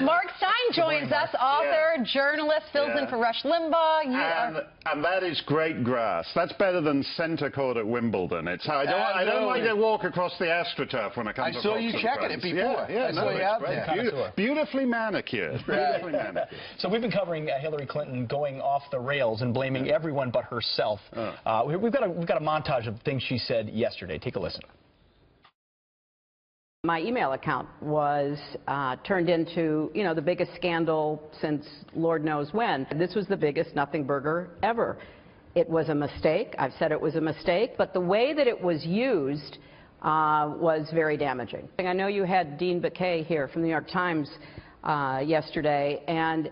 Mark Steyn joins us, author, journalist, fills in for Rush Limbaugh. And that is great grass. That's better than centre court at Wimbledon. It's I don't like to walk across the AstroTurf when I come to I saw you checking it before. Yeah, I saw you out there. Beautifully manicured. Beautifully manicured. So we've been covering Hillary Clinton going off the rails and blaming everyone but herself. We've got a montage of things she said yesterday. Take a listen. My email account was turned into, the biggest scandal since Lord knows when. This was the biggest nothing burger ever. It was a mistake. I've said it was a mistake, but the way that it was used was very damaging. I know you had Dean Baquet here from the New York Times yesterday, and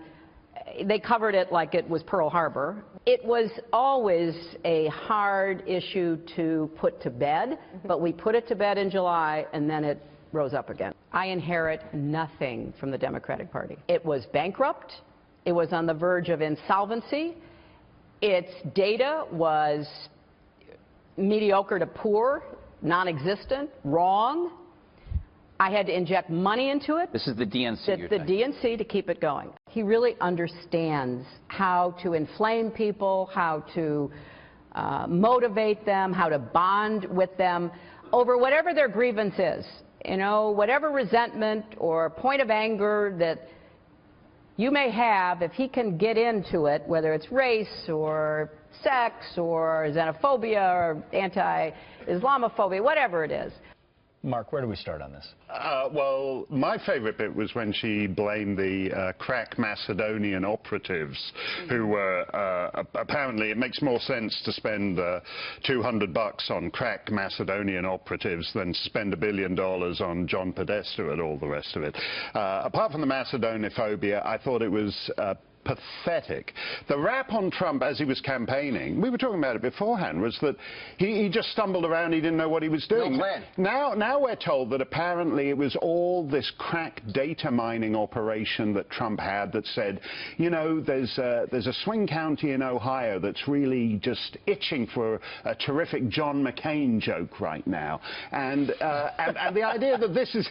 they covered it like it was Pearl Harbor. It was always a hard issue to put to bed, but we put it to bed in July, and then it rose up again. I inherit nothing from the Democratic Party. It was bankrupt. It was on the verge of insolvency. Its data was mediocre to poor, non-existent, wrong. I had to inject money into it. This is the DNC. The DNC to keep it going. He really understands how to inflame people, how to motivate them, how to bond with them over whatever their grievance is. Whatever resentment or point of anger that you may have, if he can get into it, whether it's race or sex or xenophobia or anti-Islamophobia, whatever it is. Mark, where do we start on this? Well, my favorite bit was when she blamed the crack Macedonian operatives who were, apparently it makes more sense to spend $200 on crack Macedonian operatives than spend $1 billion on John Podesta and all the rest of it. Apart from the Macedoniaphobia, I thought it was pathetic. The rap on Trump as he was campaigning, we were talking about it beforehand, was that he just stumbled around, he didn't know what he was doing. No plan. Now we're told that apparently it was all this crack data mining operation that Trump had that said, there's a swing county in Ohio that's really just itching for a terrific John McCain joke right now. And the idea that this is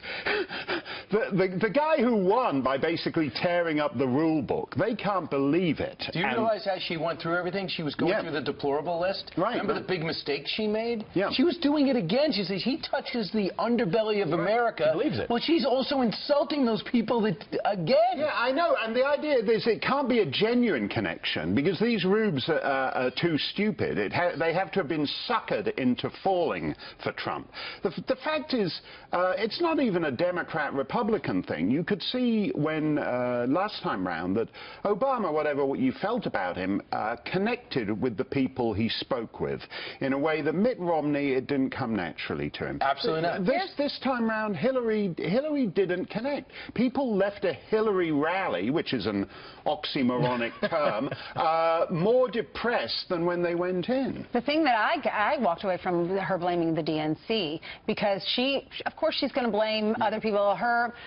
the guy who won by basically tearing up the rule book, they can't believe it. Do you realize as she went through everything, she was going through the deplorable list? Right. Remember the big mistakes she made? Yeah. She was doing it again. She says he touches the underbelly of America. She believes it. Well, she's also insulting those people again. Yeah, I know. And the idea is it can't be a genuine connection because these rubes are too stupid. They have to have been suckered into falling for Trump. The fact is, it's not even a Democrat-Republican thing. You could see when last time round that Obama, whatever what you felt about him, connected with the people he spoke with in a way that Mitt Romney, it didn't come naturally to him. Absolutely not. This time round, Hillary didn't connect. People left a Hillary rally, which is an oxymoronic term, more depressed than when they went in. The thing that I walked away from her blaming the DNC, because of course she's going to blame other people.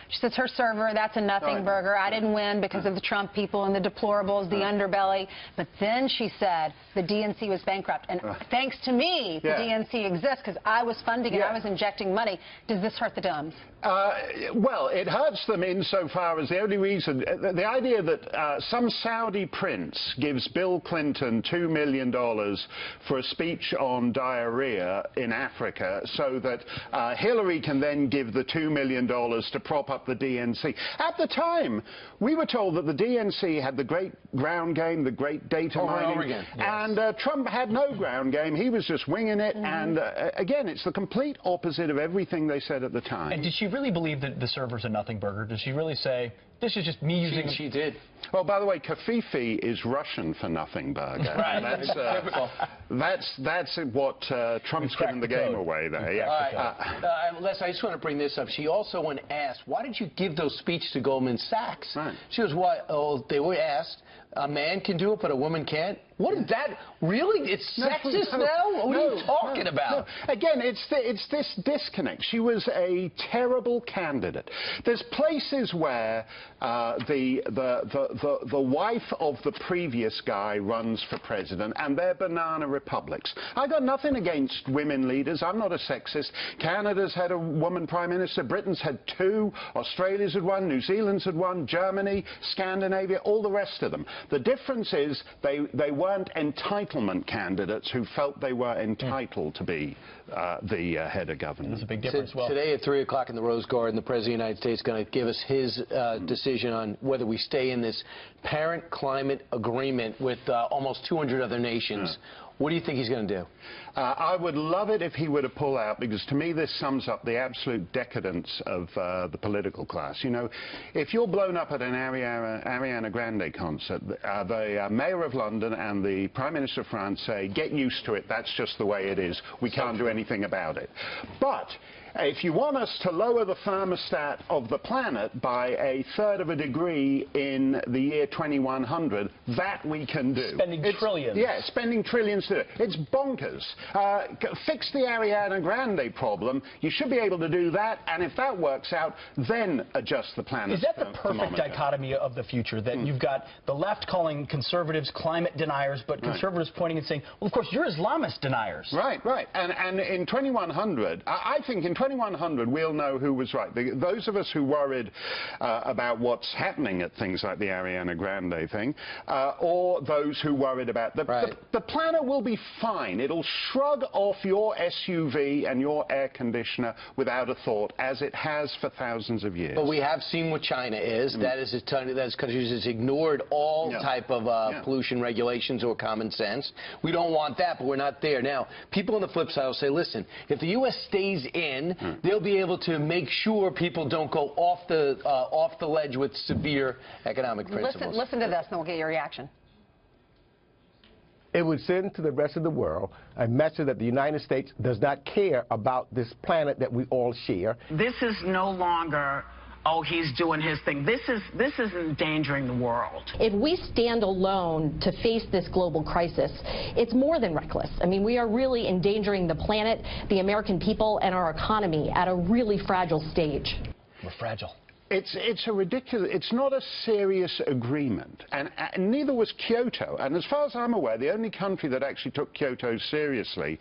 She says her server, that's a nothing burger. I didn't win because of the Trump people and the deplorables, the underbelly. But then she said the DNC was bankrupt. And thanks to me, the DNC exists because I was funding it, I was injecting money. Does this hurt the Dems? Well, it hurts them insofar as the only reason, the idea that some Saudi prince gives Bill Clinton $2 million for a speech on diarrhea in Africa so that Hillary can then give the $2 million to prop up the DNC. At the time, we were told that the DNC had the great ground game, the great data mining, and Trump had no ground game. He was just winging it, and again, it's the complete opposite of everything they said at the time. And did she really believe that the server's a nothing burger? Does she really say, this is just me using... She did. Well, by the way, kafifi is Russian for nothing burger. Right. That's what Trump's given the game away there. Yeah. All right. Les, I just want to bring this up. She also, when asked, why did you give those speeches to Goldman Sachs? Right. She goes, why? Oh, they were asked, a man can do it, but a woman can't? What is that? Really? It's sexist now? What are you talking about? No. Again, it's this disconnect. She was a terrible candidate. There's places where the wife of the previous guy runs for president, and they're banana republics. I got nothing against women leaders. I'm not a sexist. Canada's had a woman prime minister. Britain's had 2. Australia's had 1. New Zealand's had 1. Germany, Scandinavia, all the rest of them. The difference is they weren't entitlement candidates who felt they were entitled to be the head of government. There's a big difference. Today at 3 o'clock in the Rose Garden, the President of the United States is going to give us his decision on whether we stay in this parent climate agreement with almost 200 other nations. What do you think he's going to do? I would love it if he were to pull out, because to me this sums up the absolute decadence of the political class. You know, if you're blown up at an Ariana Grande concert, the Mayor of London and the Prime Minister of France say, get used to it, that's just the way it is, we can't do anything about it. But if you want us to lower the thermostat of the planet by 1/3 of a degree in the year 2100, that we can do. Spending trillions. Yeah, spending trillions to do it. It's bonkers. Fix the Ariana Grande problem. You should be able to do that, and if that works out, then adjust the planet. Is that the perfect dichotomy of the future, that you've got the left calling conservatives climate deniers, but conservatives pointing and saying, well, of course, you're Islamist deniers. Right. And in 2100, I think in 2100, we'll know who was right. Those of us who worried about what's happening at things like the Ariana Grande thing, or those who worried about the planet will be fine. It'll shrug off your SUV and your air conditioner without a thought, as it has for thousands of years. But we have seen what China is. That is countries has ignored all type of pollution regulations or common sense. We don't want that, but we're not there. Now, people on the flip side will say, listen, if the U.S. stays in, they'll be able to make sure people don't go off the ledge with severe economic principles. Listen to this, and we'll get your reaction. It would send to the rest of the world a message that the United States does not care about this planet that we all share. This is no longer, oh, he's doing his thing. This is endangering the world. If we stand alone to face this global crisis, it's more than reckless. I mean, we are really endangering the planet, the American people, and our economy at a really fragile stage. We're fragile. It's a ridiculous, it's not a serious agreement, and neither was Kyoto. And as far as I'm aware, the only country that actually took Kyoto seriously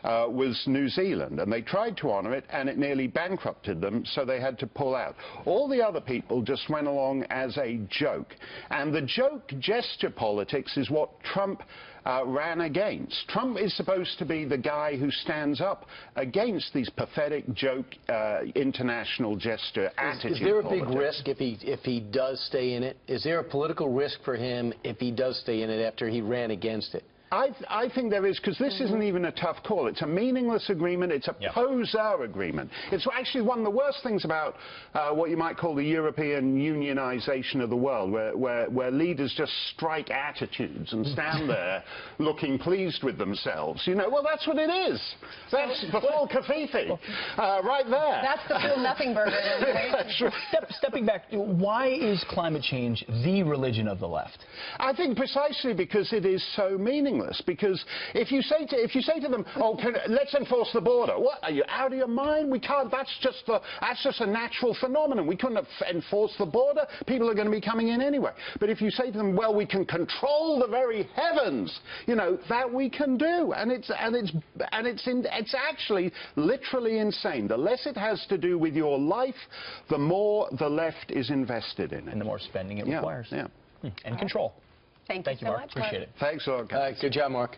was New Zealand, and they tried to honor it, and it nearly bankrupted them, so they had to pull out. All the other people just went along as a joke, and the joke gesture politics is what Trump ran against. Trump is supposed to be the guy who stands up against these pathetic joke international gesture attitudes. Is there a big risk if he does stay in it? Is there a political risk for him if he does stay in it after he ran against it? I think there is, because this isn't even a tough call. It's a meaningless agreement. It's a poser agreement. It's actually one of the worst things about what you might call the European unionization of the world, where leaders just strike attitudes and stand there looking pleased with themselves. You know, well, that's what it is. That's the full Kafifi right there. That's the full nothing burger. That's right. Stepping back, why is climate change the religion of the left? I think precisely because it is so meaningless. Because if you say to them, oh, let's enforce the border, what, are you out of your mind? We can't. That's just a natural phenomenon. We couldn't enforce the border. People are going to be coming in anyway. But if you say to them, well, we can control the very heavens, you know, that we can do, and it's actually literally insane. The less it has to do with your life, the more the left is invested in it, and the more spending it requires. Yeah. And control. Thank you so Mark. much. Appreciate it. Thanks a lot, guys. Good job, Mark.